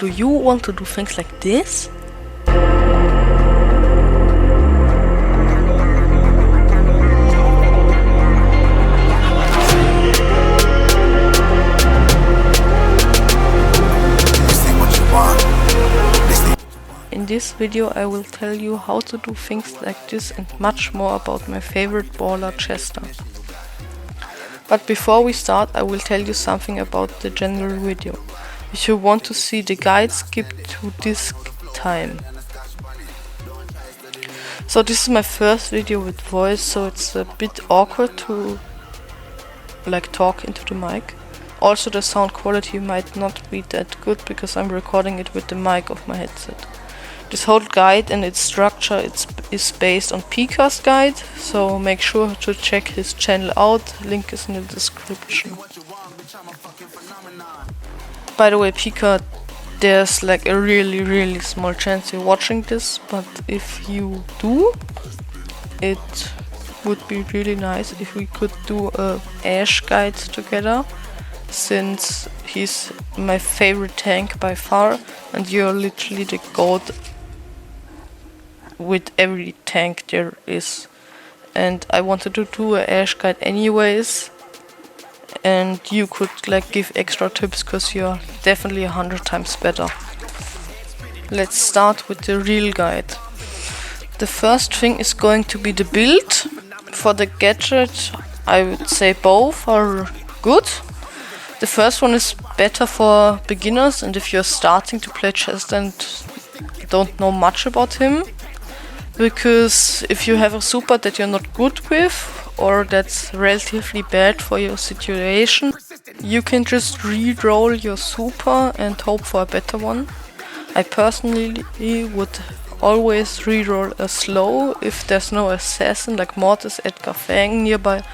do you want to do things like this? In this video I will tell you how to do things like this and much more about my favorite brawler Chester. But before we start I will tell you something about the general video. If you want to see the guide, skip to this time. So this is my first video with voice, so it's a bit awkward to talk into the mic. Also the sound quality might not be that good because I'm recording it with the mic of my headset. This whole guide and its structure is based on Pika's guide, so make sure to check his channel out, link is in the description. By the way, Pika, there's like a really small chance you're watching this, but if you do, it would be really nice if we could do a Ash guide together, since he's my favorite tank by far and you're literally the goat with every tank there is. And I wanted to do a Ash guide anyways, and you could give extra tips because you're definitely 100 times better. Let's start with the real guide. The first thing is going to be the build. For the gadget I would say both are good. The first one is better for beginners and if you're starting to play Chester and don't know much about him, because if you have a super that you're not good with or that's relatively bad for your situation, you can just re-roll your super and hope for a better one. I personally would always re-roll a slow if there's no assassin like Mortis, Edgar, Fang nearby,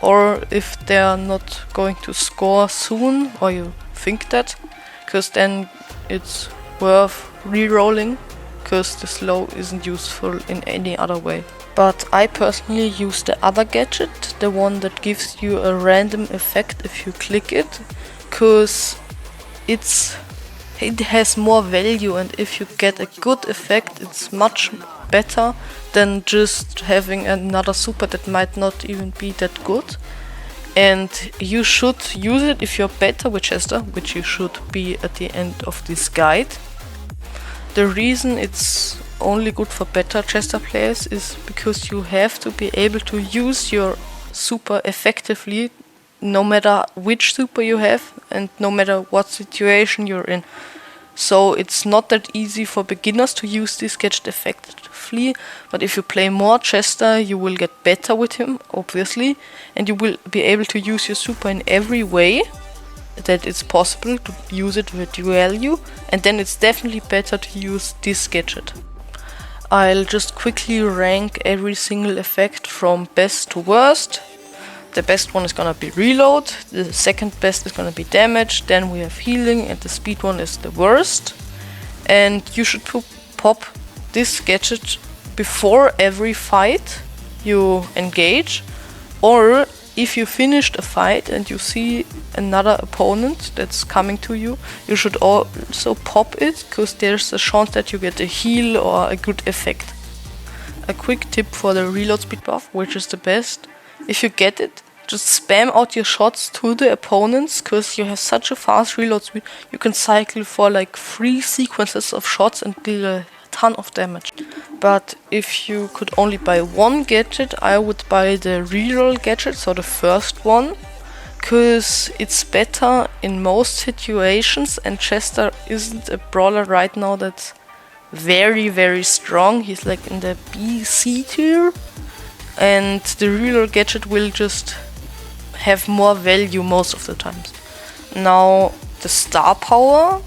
or if they're not going to score soon, or you think that, because then it's worth re-rolling, because the slow isn't useful in any other way. But I personally use the other gadget, the one that gives you a random effect if you click it, because it has more value, and if you get a good effect it's much better than just having another super that might not even be that good. And you should use it if you're better with Chester, which you should be at the end of this guide. The reason it's only good for better Chester players is because you have to be able to use your super effectively no matter which super you have and no matter what situation you're in. So it's not that easy for beginners to use this gadget effectively, but if you play more Chester you will get better with him, obviously, and you will be able to use your super in every way that it's possible to use it with value, and then it's definitely better to use this gadget. I'll just quickly rank every single effect from best to worst. The best one is gonna be reload, the second best is gonna be damage, then we have healing, and the speed one is the worst. And you should pop this gadget before every fight you engage, or if you finished a fight and you see another opponent that's coming to you, you should also pop it, because there's a chance that you get a heal or a good effect. A quick tip for the reload speed buff, which is the best: if you get it, just spam out your shots to the opponents, because you have such a fast reload speed, you can cycle for 3 sequences of shots and deal a ton of damage. But if you could only buy one gadget, I would buy the reroll gadget, so the first one, because it's better in most situations, and Chester isn't a brawler right now that's very strong. He's in the BC tier, and the reroll gadget will just have more value most of the times. Now the star power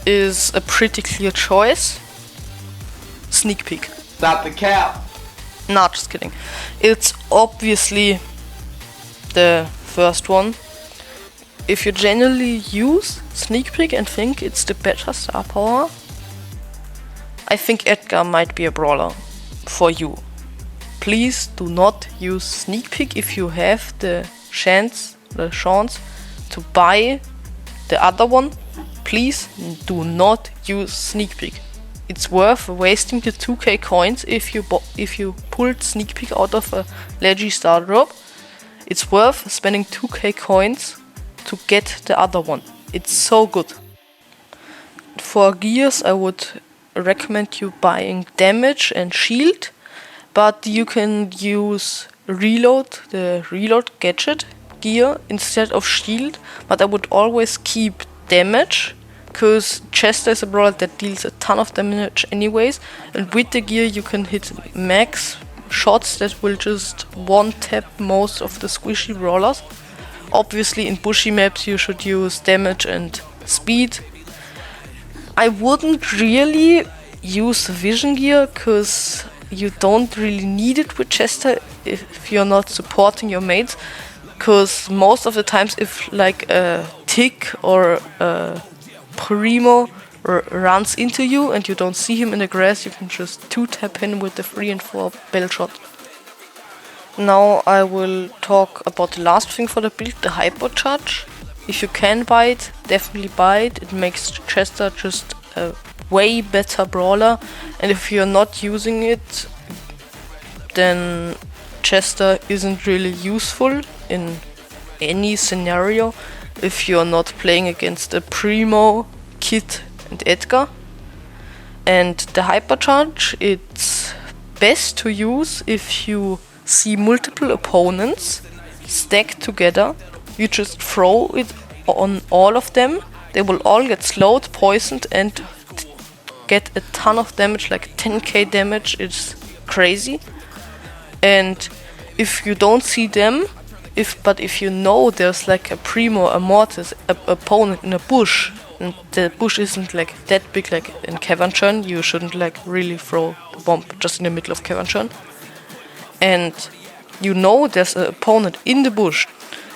is a pretty clear choice. Sneak peek. Stop the cap. Nah, just kidding. It's obviously the first one. If you generally use sneak peek and think it's the better star power, I think Edgar might be a brawler for you. Please do not use sneak peek if you have the chance to buy the other one. please do not use Sneak Peek. It's worth wasting the 2k coins if you pulled Sneak Peek out of a Leggy Star Drop. It's worth spending 2k coins to get the other one. It's so good. For gears, I would recommend you buying damage and shield, but you can use reload, the reload gadget gear instead of shield, but I would always keep damage, because Chester is a brawler that deals a ton of damage anyways, and with the gear you can hit max shots that will just one-tap most of the squishy brawlers. Obviously in bushy maps you should use damage and speed. I wouldn't really use vision gear, because you don't really need it with Chester if you're not supporting your mates, because most of the times if like a tick or a primo runs into you and you don't see him in the grass, you can just 2-tap him with the 3 and 4 bell shot. Now I will talk about the last thing for the build, the hypercharge. If you can buy it, definitely buy it. It makes Chester just a way better brawler, and if you're not using it, then Chester isn't really useful in any scenario if you're not playing against a Primo, Kit and Edgar. And the hypercharge, it's best to use if you see multiple opponents stacked together. You just throw it on all of them. They will all get slowed, poisoned and get a ton of damage, like 10k damage. It's crazy. And if you don't see them, if you know there's like a Primo, a Mortis, a opponent in a bush, and the bush isn't like that big like in Cavern Churn, you shouldn't like really throw the bomb just in the middle of Cavern Churn. And you know there's an opponent in the bush,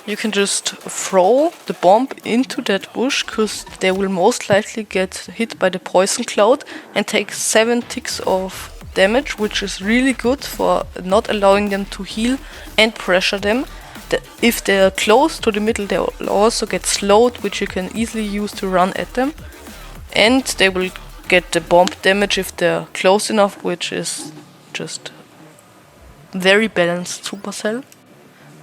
you can just throw the bomb into that bush, because they will most likely get hit by the poison cloud and take 7 ticks of damage, which is really good for not allowing them to heal and pressure them. If they're close to the middle, they will also get slowed, which you can easily use to run at them. And they will get the bomb damage if they're close enough, which is just very balanced Supercell.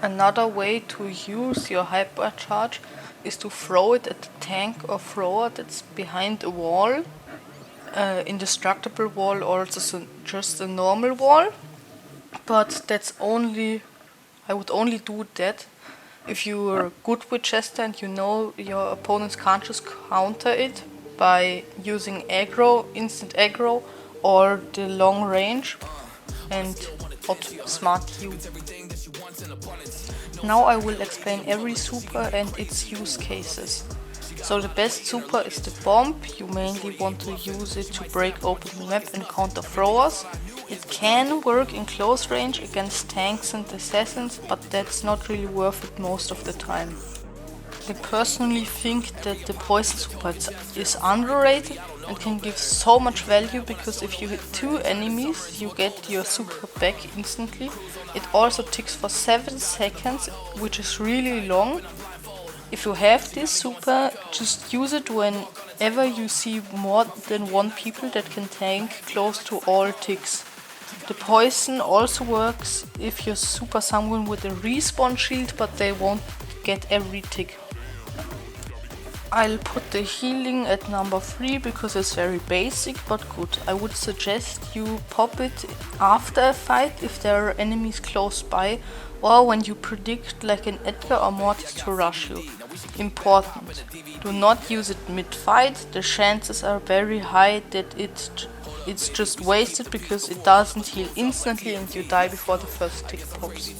Another way to use your hypercharge is to throw it at the tank or thrower that's behind a wall, indestructible wall, or just a normal wall. But that's only, I would only do that if you are good with Chester and you know your opponents can't just counter it by using aggro, instant aggro, or the long range, and outsmart you. Now I will explain every super and its use cases. So the best super is the bomb. You mainly want to use it to break open the map and counter throwers. It can work in close range against tanks and assassins, but that's not really worth it most of the time. I personally think that the poison super is underrated and can give so much value, because if you hit 2 enemies you get your super back instantly. It also ticks for 7 seconds, which is really long. If you have this super, just use it whenever you see more than 1 people that can tank close to all ticks. The poison also works if you super someone with a respawn shield, but they won't get every tick. I'll put the healing at number 3 because it's very basic but good. I would suggest you pop it after a fight if there are enemies close by, or when you predict like an Edgar or Mortis to rush you. Important. Do not use it mid-fight. The chances are very high that it's just wasted, because it doesn't heal instantly and you die before the first tick pops.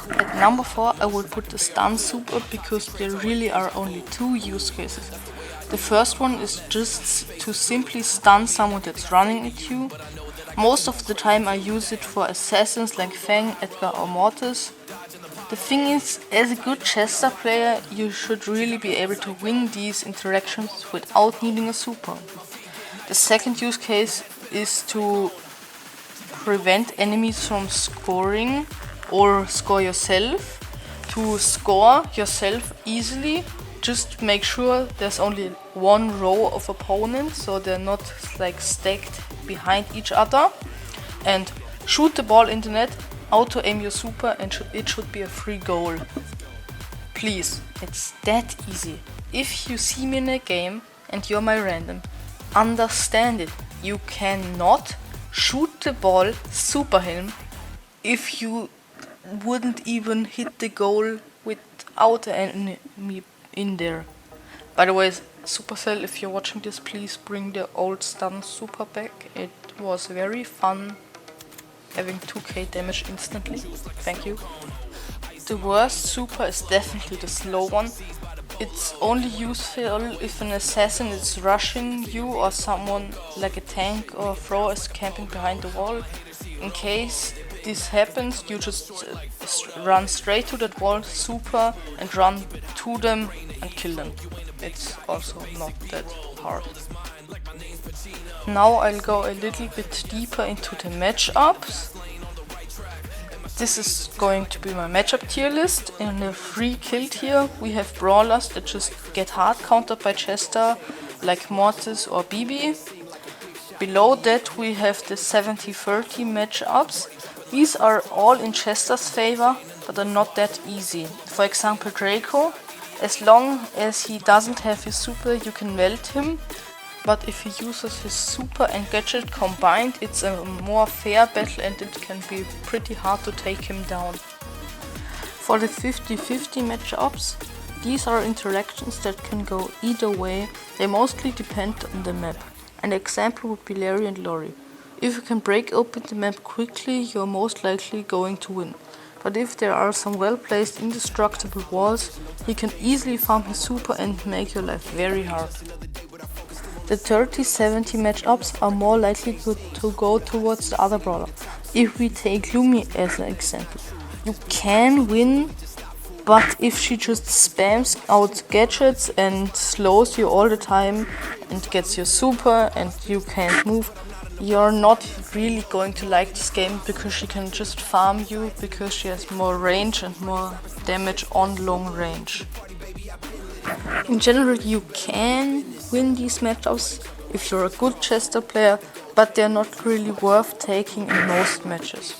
At number 4 I will put the stun super, because there really are only 2 use cases. The first one is just to simply stun someone that's running at you. Most of the time I use it for assassins like Fang, Edgar or Mortis. The thing is, as a good Chester player, you should really be able to win these interactions without needing a super. The second use case is to prevent enemies from scoring or score yourself. To score yourself easily, just make sure there's only one row of opponents, so they're not like stacked behind each other. And shoot the ball in the net, auto aim your super, and it should be a free goal. Please, it's that easy. If you see me in a game and you're my random, understand it. You cannot shoot the ball super him if you wouldn't even hit the goal without an enemy in there. By the way, Supercell, if you're watching this, please bring the old stun super back. It was very fun having 2k damage instantly. Thank you. The worst super is definitely the slow one. It's only useful if an assassin is rushing you or someone like a tank or a thrower is camping behind the wall. In case this happens, you just run straight to that wall, super, and run to them and kill them. It's also not that hard. Now I'll go a little bit deeper into the matchups. This is going to be my matchup tier list. In the free kill tier we have brawlers that just get hard countered by Chester, like Mortis or Bibi. Below that we have the 70-30 matchups. These are all in Chester's favor, but are not that easy. For example, Draco. As long as he doesn't have his super, you can melt him. But if he uses his super and gadget combined, it's a more fair battle and it can be pretty hard to take him down. For the 50-50 matchups, these are interactions that can go either way. They mostly depend on the map. An example would be Larry and Lori. If you can break open the map quickly, you're most likely going to win. But if there are some well-placed indestructible walls, he can easily farm his super and make your life very hard. The 30-70 matchups are more likely to go towards the other brawler. If we take Lumi as an example, you can win, but if she just spams out gadgets and slows you all the time and gets your super and you can't move, you're not really going to like this game because she can just farm you because she has more range and more damage on long range. In general, you can win these matchups if you're a good Chester player, but they're not really worth taking in most matches.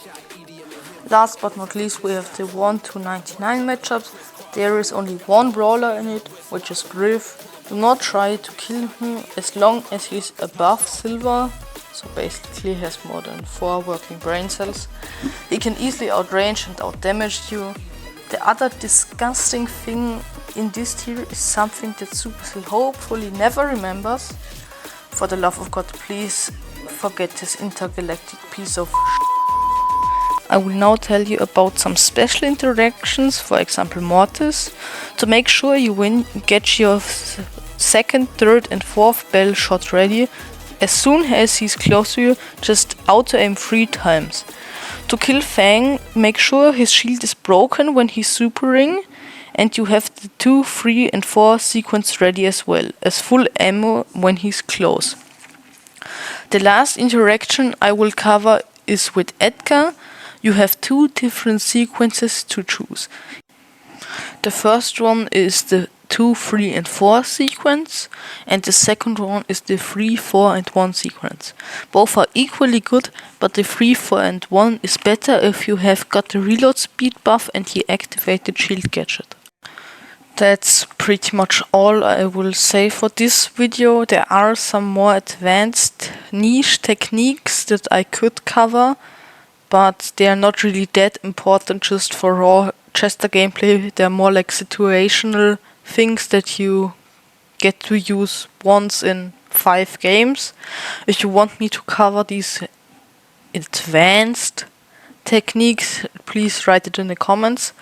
Last but not least, we have the 1-99 matchups. There is only one brawler in it, which is Griff. Do not try to kill him as long as he's above silver, so basically he has more than 4 working brain cells. He can easily outrange and outdamage you. The other disgusting thing in this tier is something that Supercell hopefully never remembers. For the love of God, please forget this intergalactic piece of I will now tell you about some special interactions, for example Mortis. To make sure you win, get your second, third and fourth bell shot ready. As soon as he's close to you, just auto aim 3 times. To kill Fang, make sure his shield is broken when he's supering, and you have the 2, 3 and 4 sequence ready as well, as full ammo when he's close. The last interaction I will cover is with Edgar. You have 2 different sequences to choose. The first one is the 2, 3 and 4 sequence, and the second one is the 3, 4 and 1 sequence. Both are equally good, but the 3, 4 and 1 is better if you have got the reload speed buff and you activate the shield gadget. That's pretty much all I will say for this video. There are some more advanced niche techniques that I could cover, but they are not really that important just for raw Chester gameplay. They're more like situational things that you get to use once in 5 games. If you want me to cover these advanced techniques, please write it in the comments.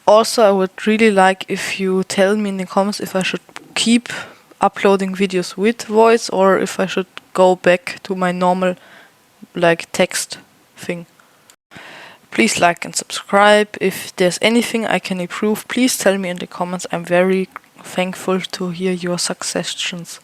Also, I would really like if you tell me in the comments if I should keep uploading videos with voice or if I should go back to my normal like text thing. Please like and subscribe. If there's anything I can improve, please tell me in the comments. I'm very thankful to hear your suggestions.